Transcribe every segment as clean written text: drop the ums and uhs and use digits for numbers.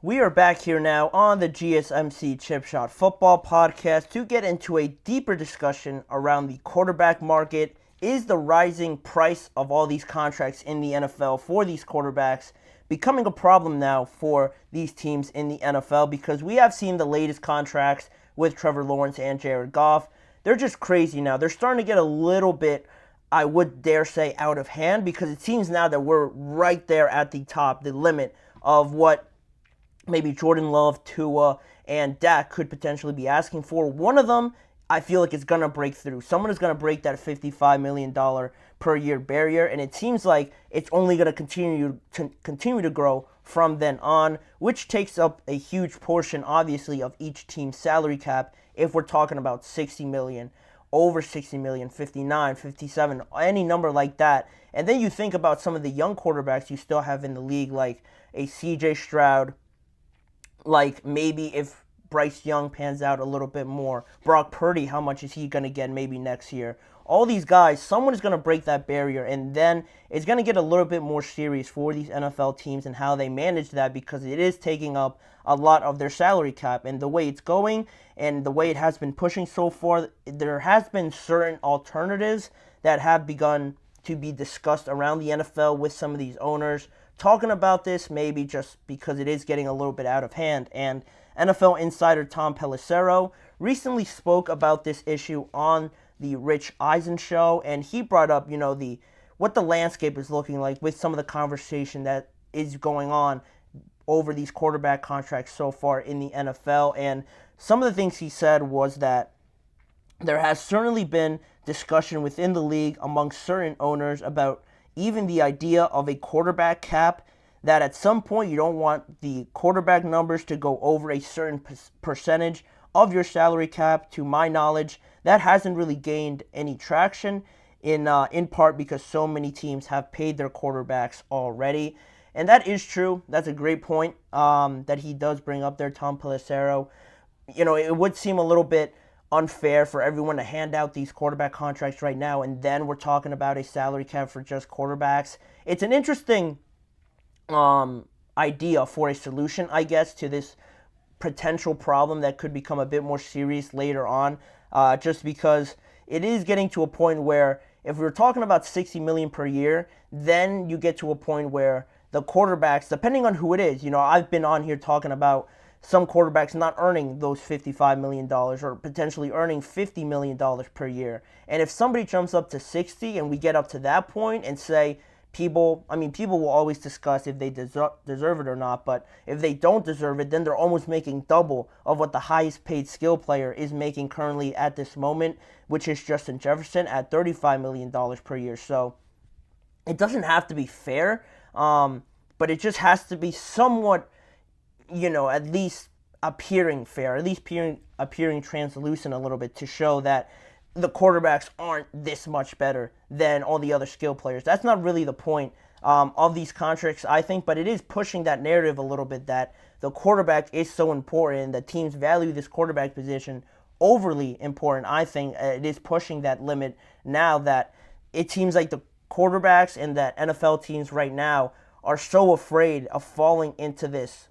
We are back here now on the GSMC Chip Shot Football Podcast to get into a deeper discussion around the quarterback market. Is the rising price of all these contracts in the NFL for these quarterbacks becoming a problem now for these teams in the NFL? Because we have seen the latest contracts with Trevor Lawrence and Jared Goff. They're just crazy now. They're starting to get a little bit, I would dare say, out of hand, because it seems now that we're right there at the top, the limit of what maybe Jordan Love, Tua, and Dak could potentially be asking for. One of them, I feel like, is going to break through. Someone is going to break that $55 million per year barrier, and it seems like it's only going to continue to grow from then on, which takes up a huge portion, obviously, of each team's salary cap. If we're talking about $60 million, over $60 million, 59, 57, any number like that. And then you think about some of the young quarterbacks you still have in the league, like a CJ Stroud, like maybe if Bryce Young pans out a little bit more. Brock Purdy, how much is he going to get maybe next year? All these guys, someone is going to break that barrier, and then it's going to get a little bit more serious for these NFL teams and how they manage that, because it is taking up a lot of their salary cap. And the way it's going and the way it has been pushing so far, there has been certain alternatives that have begun to be discussed around the NFL with some of these owners talking about this, maybe just because it is getting a little bit out of hand. And NFL insider Tom Pelissero recently spoke about this issue on the Rich Eisen show, and he brought up, what the landscape is looking like with some of the conversation that is going on over these quarterback contracts so far in the NFL. And some of the things he said was that there has certainly been discussion within the league among certain owners about even the idea of a quarterback cap, that at some point you don't want the quarterback numbers to go over a certain percentage of your salary cap. To my knowledge, that hasn't really gained any traction, in part because so many teams have paid their quarterbacks already. And that is true. That's a great point that he does bring up there, Tom Pelissero. It would seem a little bit unfair for everyone to hand out these quarterback contracts right now, and then we're talking about a salary cap for just quarterbacks. It's an interesting idea for a solution, I guess, to this potential problem that could become a bit more serious later on, just because it is getting to a point where if we're talking about $60 million per year, then you get to a point where the quarterbacks, depending on who it is, I've been on here talking about some quarterbacks not earning those $55 million or potentially earning $50 million per year. And if somebody jumps up to 60 and we get up to that point and say, people will always discuss if they deserve it or not, but if they don't deserve it, then they're almost making double of what the highest paid skill player is making currently at this moment, which is Justin Jefferson at $35 million per year. So it doesn't have to be fair, but it just has to be somewhat, at least appearing fair, at least appearing translucent a little bit, to show that the quarterbacks aren't this much better than all the other skill players. That's not really the point of these contracts, I think, but it is pushing that narrative a little bit that the quarterback is so important, that teams value this quarterback position overly important. I think it is pushing that limit now, that it seems like the quarterbacks and that NFL teams right now are so afraid of falling into this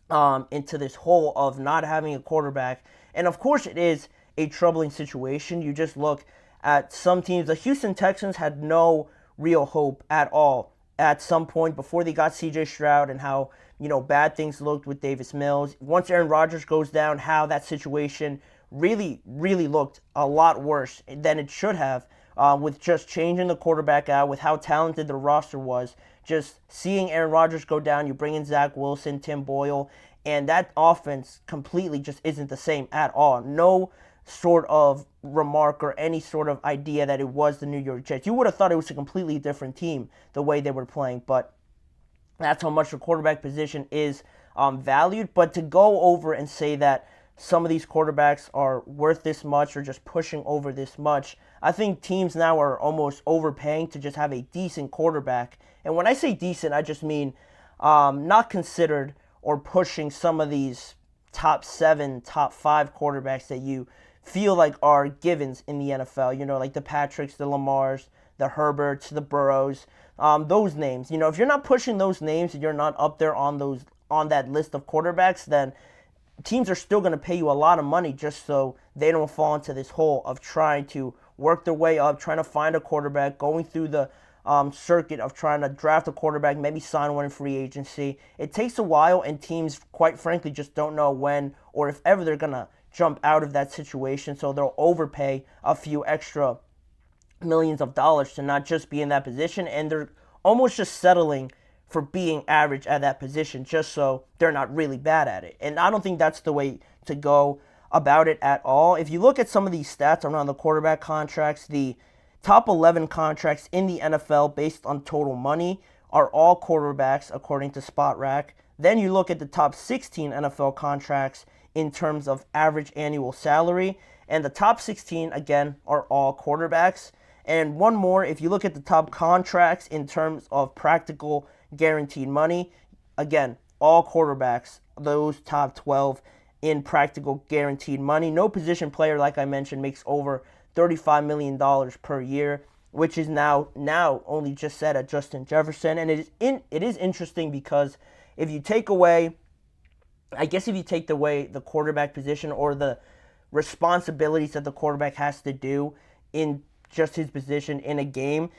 hole of not having a quarterback. And of course it is a troubling situation. You just look at some teams. The Houston Texans had no real hope at all at some point before they got CJ Stroud, and how bad things looked with Davis Mills. Once Aaron Rodgers goes down, how that situation really looked a lot worse than it should have, with just changing the quarterback out, with how talented the roster was. Just seeing Aaron Rodgers go down, you bring in Zach Wilson, Tim Boyle, and that offense completely just isn't the same at all. No sort of remark or any sort of idea that it was the New York Jets. You would have thought it was a completely different team the way they were playing, but that's how much the quarterback position is valued. But to go over and say that some of these quarterbacks are worth this much or just pushing over this much, I think teams now are almost overpaying to just have a decent quarterback. And when I say decent, I just mean not considered or pushing some of these top 7, top 5 quarterbacks that you feel like are givens in the NFL, like the Patricks, the Lamars, the Herberts, the Burrows, those names. If you're not pushing those names and you're not up there on on that list of quarterbacks, then teams are still going to pay you a lot of money just so they don't fall into this hole of trying to work their way up, trying to find a quarterback, going through the circuit of trying to draft a quarterback, maybe sign one in free agency. It takes a while, and teams, quite frankly, just don't know when or if ever they're going to jump out of that situation, so they'll overpay a few extra millions of dollars to not just be in that position, and they're almost just settling for being average at that position just so they're not really bad at it. And I don't think that's the way to go about it at all. If you look at some of these stats around the quarterback contracts, the top 11 contracts in the NFL based on total money are all quarterbacks according to SpotRack. Then you look at the top 16 NFL contracts in terms of average annual salary, and the top 16 again are all quarterbacks. And one more, if you look at the top contracts in terms of practical guaranteed money, again, all quarterbacks, those top 12 in practical guaranteed money. No position player, like I mentioned, makes over $35 million per year, which is now only just set at Justin Jefferson. And it is interesting because if you take away the quarterback position or the responsibilities that the quarterback has to do in just his position in a game,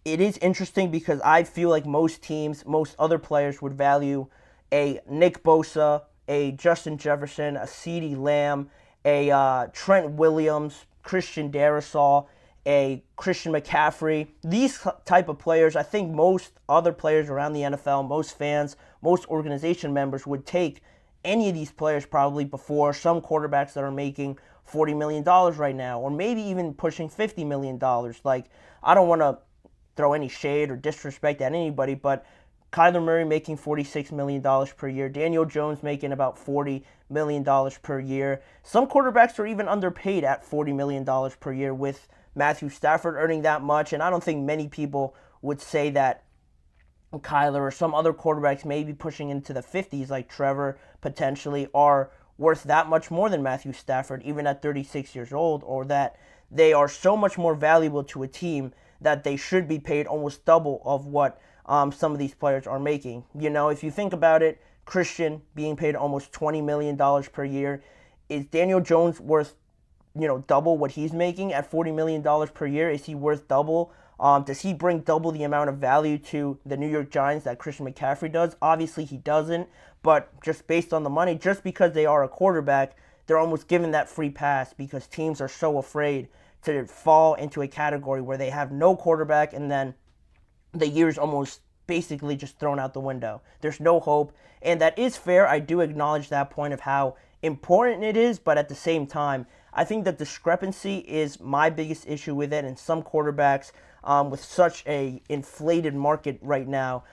it is interesting because I feel like most teams, most other players would value a Nick Bosa, a Justin Jefferson, a CeeDee Lamb, a Trent Williams, Christian Darrisaw, a Christian McCaffrey. These type of players, I think most other players around the NFL, most fans, most organization members would take any of these players probably before some quarterbacks that are making $40 million right now, or maybe even pushing $50 million. Like, I don't want to throw any shade or disrespect at anybody, but Kyler Murray making $46 million per year, Daniel Jones making about $40 million per year. Some quarterbacks are even underpaid at $40 million per year, with Matthew Stafford earning that much, and I don't think many people would say that Kyler or some other quarterbacks maybe pushing into the 50s like Trevor potentially are worth that much more than Matthew Stafford even at 36 years old, or that they are so much more valuable to a team that they should be paid almost double of what some of these players are making. You know, if you think about it, Christian being paid almost $20 million per year, is Daniel Jones worth, double what he's making at $40 million per year? Is he worth double? Does he bring double the amount of value to the New York Giants that Christian McCaffrey does? Obviously he doesn't, but just based on the money, just because they are a quarterback, they're almost given that free pass because teams are so afraid to fall into a category where they have no quarterback and then the year's almost basically just thrown out the window. There's no hope, and that is fair. I do acknowledge that point of how important it is, but at the same time, I think the discrepancy is my biggest issue with it, and some quarterbacks with such a inflated market right now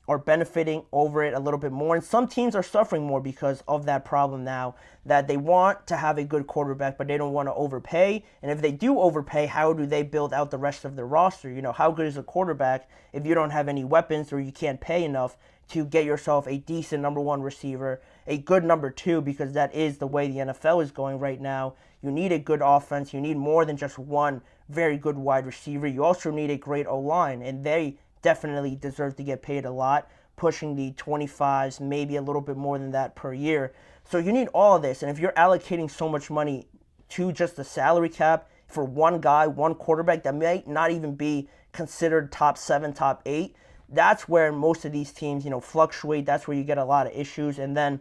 are benefiting over it a little bit more, and some teams are suffering more because of that problem now, that they want to have a good quarterback, but they don't want to overpay. And if they do overpay, how do they build out the rest of their roster? How good is a quarterback if you don't have any weapons or you can't pay enough to get yourself a decent number one receiver, a good number two, because that is the way the NFL is going right now. You need a good offense. You need more than just one very good wide receiver. You also need a great O-line, and they definitely deserve to get paid a lot, pushing the 25s, maybe a little bit more than that per year. So you need all of this, and if you're allocating so much money to just the salary cap for one guy, one quarterback that might not even be considered top 7, top 8, that's where most of these teams, fluctuate. That's where you get a lot of issues, and then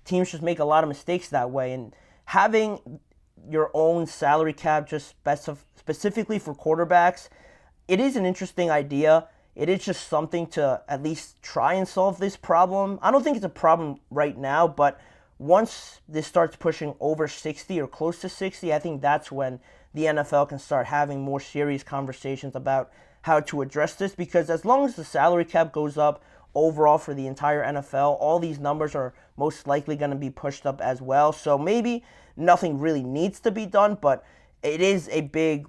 teams just make a lot of mistakes that way. And having your own salary cap just specifically for quarterbacks, it is an interesting idea. It is just something to at least try and solve this problem. I don't think it's a problem right now, but once this starts pushing over 60 or close to 60, I think that's when the NFL can start having more serious conversations about how to address this, because as long as the salary cap goes up overall for the entire NFL, all these numbers are most likely going to be pushed up as well. So maybe nothing really needs to be done, but it is a big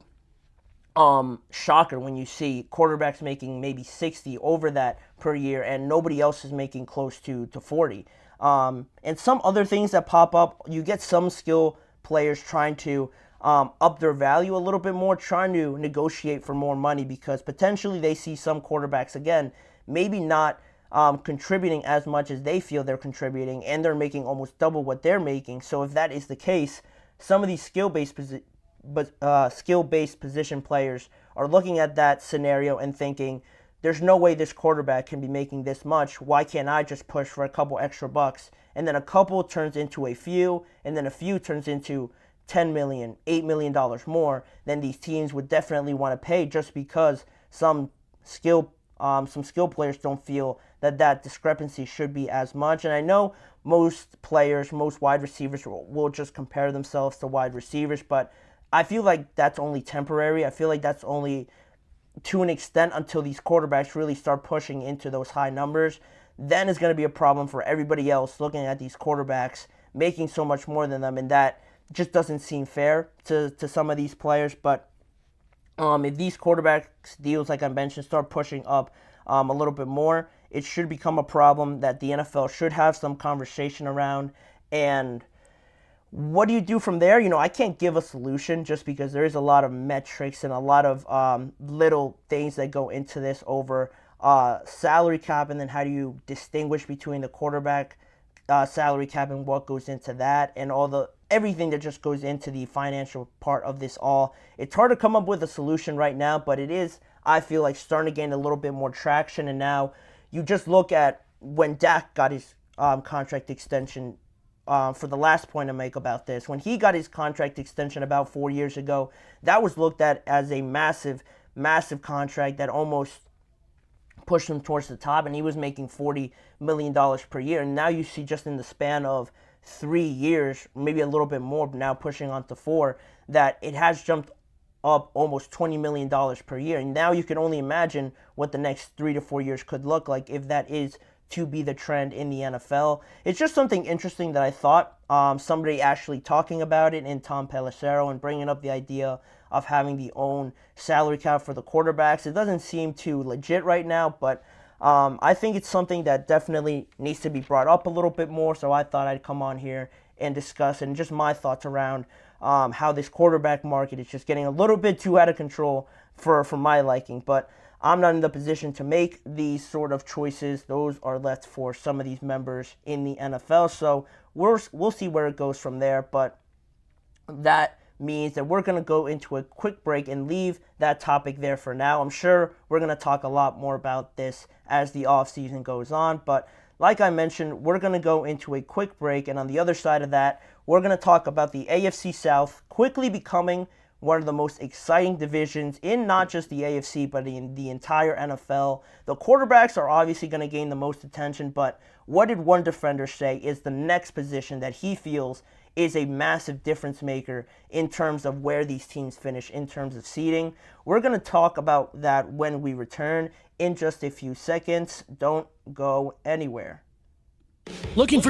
shocker when you see quarterbacks making maybe 60 over that per year and nobody else is making close to 40. And some other things that pop up, you get some skill players trying to up their value a little bit more, trying to negotiate for more money because potentially they see some quarterbacks, again, maybe not contributing as much as they feel they're contributing, and they're making almost double what they're making. So if that is the case, some of these skill-based position players are looking at that scenario and thinking, there's no way this quarterback can be making this much. Why can't I just push for a couple extra bucks? And then a couple turns into a few, and then a few turns into $10 million, $8 million more. Then these teams would definitely want to pay, just because some skill players don't feel that discrepancy should be as much. And I know most players, most wide receivers will just compare themselves to wide receivers, but I feel like that's only temporary. I feel like that's only to an extent until these quarterbacks really start pushing into those high numbers. Then it's going to be a problem for everybody else looking at these quarterbacks making so much more than them, and that just doesn't seem fair to some of these players. But if these quarterbacks deals, like I mentioned, start pushing up a little bit more, it should become a problem that the NFL should have some conversation around. And what do you do from there? I can't give a solution, just because there is a lot of metrics and a lot of little things that go into this over salary cap, and then how do you distinguish between the quarterback salary cap and what goes into that, and everything that just goes into the financial part of this all. It's hard to come up with a solution right now, but it is, I feel like, starting to gain a little bit more traction. And now you just look at when Dak got his contract extension. For the last point to make about this, when he got his contract extension about 4 years ago, that was looked at as a massive, massive contract that almost pushed him towards the top, and he was making $40 million per year. And now you see, just in the span of 3 years, maybe a little bit more, but now pushing on to 4, that it has jumped up almost $20 million per year. And now you can only imagine what the next 3 to 4 years could look like if that is to be the trend in the NFL. It's just something interesting that I thought, somebody actually talking about it in Tom Pelissero and bringing up the idea of having the own salary cap for the quarterbacks. It doesn't seem too legit right now, but I think it's something that definitely needs to be brought up a little bit more. So I thought I'd come on here and discuss, and just my thoughts around how this quarterback market is just getting a little bit too out of control for my liking. But I'm not in the position to make these sort of choices. Those are left for some of these members in the NFL. So we'll see where it goes from there. But that means that we're going to go into a quick break and leave that topic there for now. I'm sure we're going to talk a lot more about this as the offseason goes on. But like I mentioned, we're going to go into a quick break. And on the other side of that, we're going to talk about the AFC South quickly becoming one of the most exciting divisions in not just the AFC, but in the entire NFL. The quarterbacks are obviously going to gain the most attention, but what did one defender say is the next position that he feels is a massive difference maker in terms of where these teams finish in terms of seeding? We're going to talk about that when we return in just a few seconds. Don't go anywhere. Looking for your